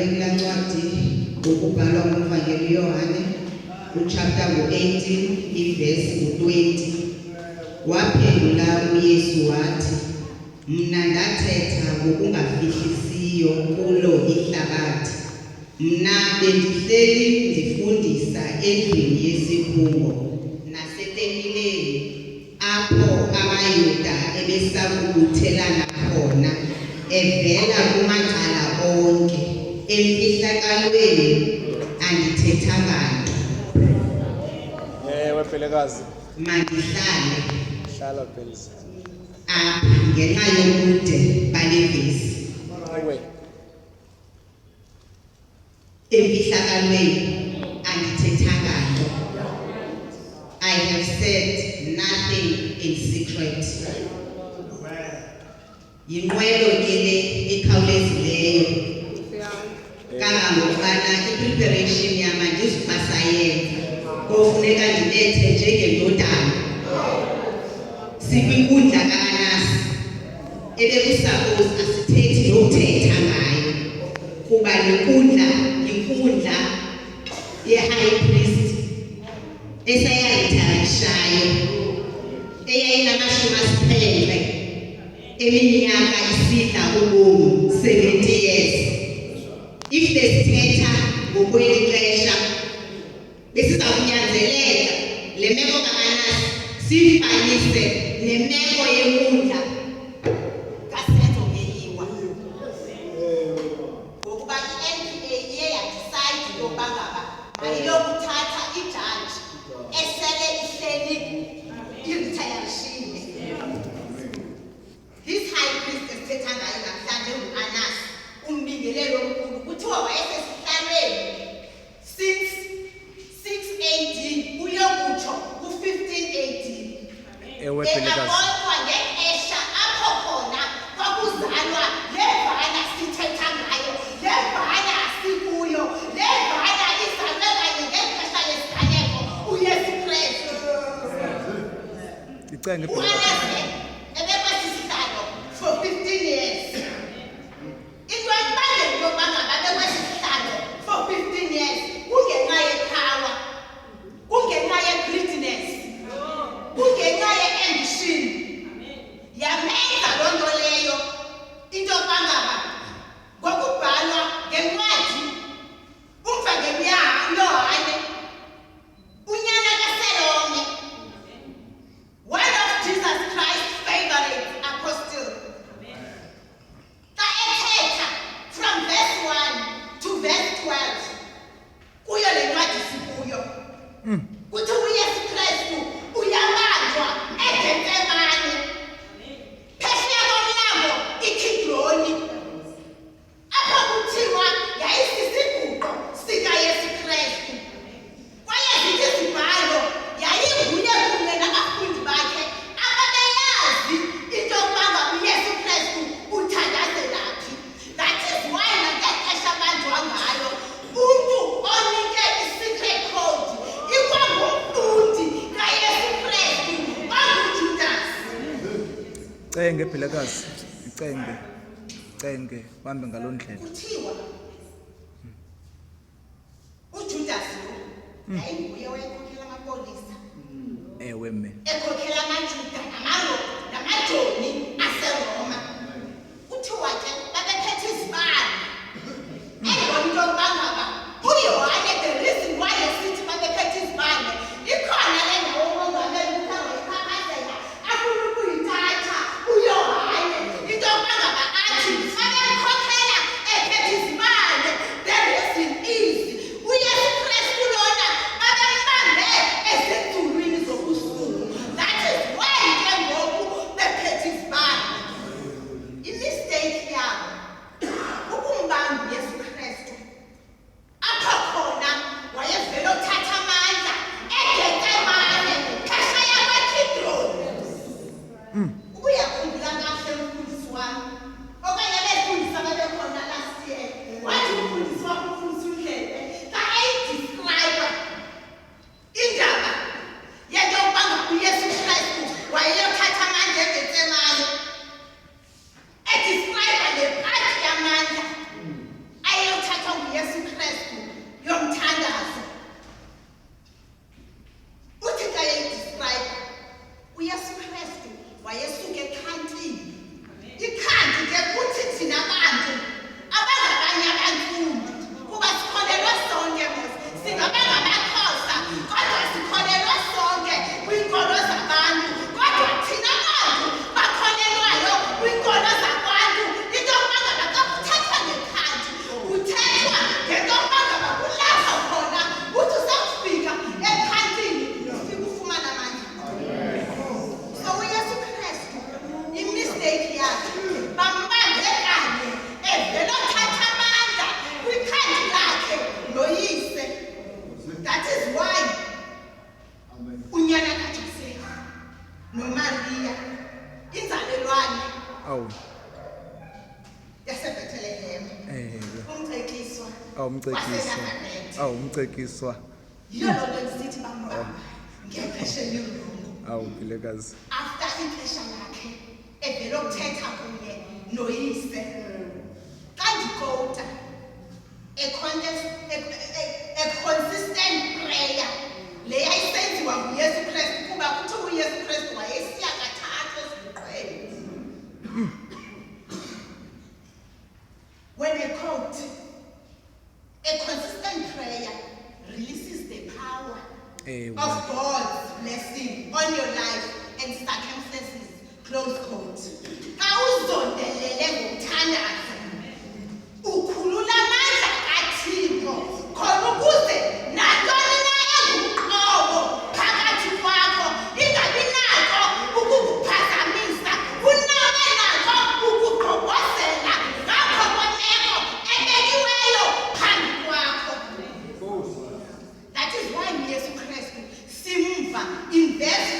kulaa ncwadi ngokubhalwa ngumvangeli Yohane uchapter 18 ivesi 20. Waphendula uYesu wathi, mna ndathetha ngokungafihlisiyo kulo ihlabathi. Mna bendihleli ndifundisa endlini yesikhungo nasetempileni apho abaYuda ebesakubuthelana khona evela kumacala onke. Emfihlakalweni andithethanga nto. Ewe Pelekazi. Mandihlale Hlala Pelekazi. apha ngenxa yobude bale vesi. Ewe. Emfihlakalweni andithethanga nto. I have said nothing in secret. Yinqwelo ke le ekhawulezileyo kangangokubana i-preparation yam andizubasayenza kofuneka ndibethe njengendodana sikwinkundla kaAnasi ebekusappose asithethi nokuthetha ngayo kuba le nkundla yinkundla ye-high priest esayayitharishayo eyayinamashumi 7 eminyaka isidla ubomi 70 years. If besithetha ngokweli xesha besiza kunyanzeleka le meko kaAnasi siyifanise nemeko yenkundla kaSetho ngeyiwa ngokuba i-NPA iye yadicide yokuba ngaba mayiyokuthatha ijaji esele ihleli iritayarishile. This high priest esithetha ngayo namhlanje nguAnasi umbingelelo omkhulu kuthiwa wayesesihlalweni since 6 AD uyokutsho ku-15 AD. Ewe Pelekazi. Kodwa ngexesha apho khona kwakuzalwa le bhana sithetha ngayo, le bhana sikuyo, le bhana izalwe kanye ngexesha lesiganeko uYesu Kristu. Icenge uAnasi ebekwasisihlalo for 15 years. Into ebangela yokuba ngaba bekwasisihlalo for 15 years kungenxa yepower, kungenxa ye-greediness, kungenxa ye-ambition. Yamenza loo nto leyo into yokuba ngaba ngokubhalwa ngencwadi umvangeli Yohane unyana kaSelome, one of Jesus Christ's favorite apostles, xa ethetha from verse 1 to verse 12 kuyo le ncwadi sikuyo kuthi uYesu Kristu uyabanjwa eGetsemane phesheya komlambo iKidroni apho kuthiwa yayisisiguqo sikaYesu Kristu. Kwaye zithi izibhalo yayinguye kunye nabafundi bakhe ababeyazi into yokuba ngaba uYesu Kristu uthandazela phi. That is why naxesha abanjwa ngayo umntu onike i-secret code ikwangumfundi kaYesu Kristu onguJudas. Icenge Pelekazi. Icenge uhambe ngaloo ndlela. Kuthiwa uJudas yayinguye wayekhokhela amapolisa Ewe me. ekhokhela amaJuda namajoni aseRoma. Kuthiwa ke babephethe izibane engibona into yokuba ngaba uYohane the reason why esithi babephethe izibane ikhona le ndawo umongameli ukhanga ekhaphazela afuna ukuyithatha uYohane into yokuba ngaba athi babemkhokhela ephethe izibane. The reason is uYesu Kristu lona babembambe ezindulwini zobusuku. That is why ke ngoku bephethe awumcekiswa yiyo loo nto ndisithi bambamba ngexesha elirongo. Mbilekazi. After ixesha lakhe evele ukuthetha kunye noyise xa ndikota a consistent prayer le yayisenziwa nguYesu Kristu kuba kuthiwa uYesu Kristu wayesiya kathathu ezibukweni. When I quote, a consistent prayer releases the power of God's blessing on your life and circumstances. Close quote. Xa uzondelele ngokuthandaza, ukhulula amandla kaThixo khona ukuze nantoni na engumqobo phakathi kwakho ingabi nako ukukuphazamisa, unabe nako ukugqobhozela ngapha kwemeko ebekiweyo phambi kwakho. That is why uYesu Kristu simva in verse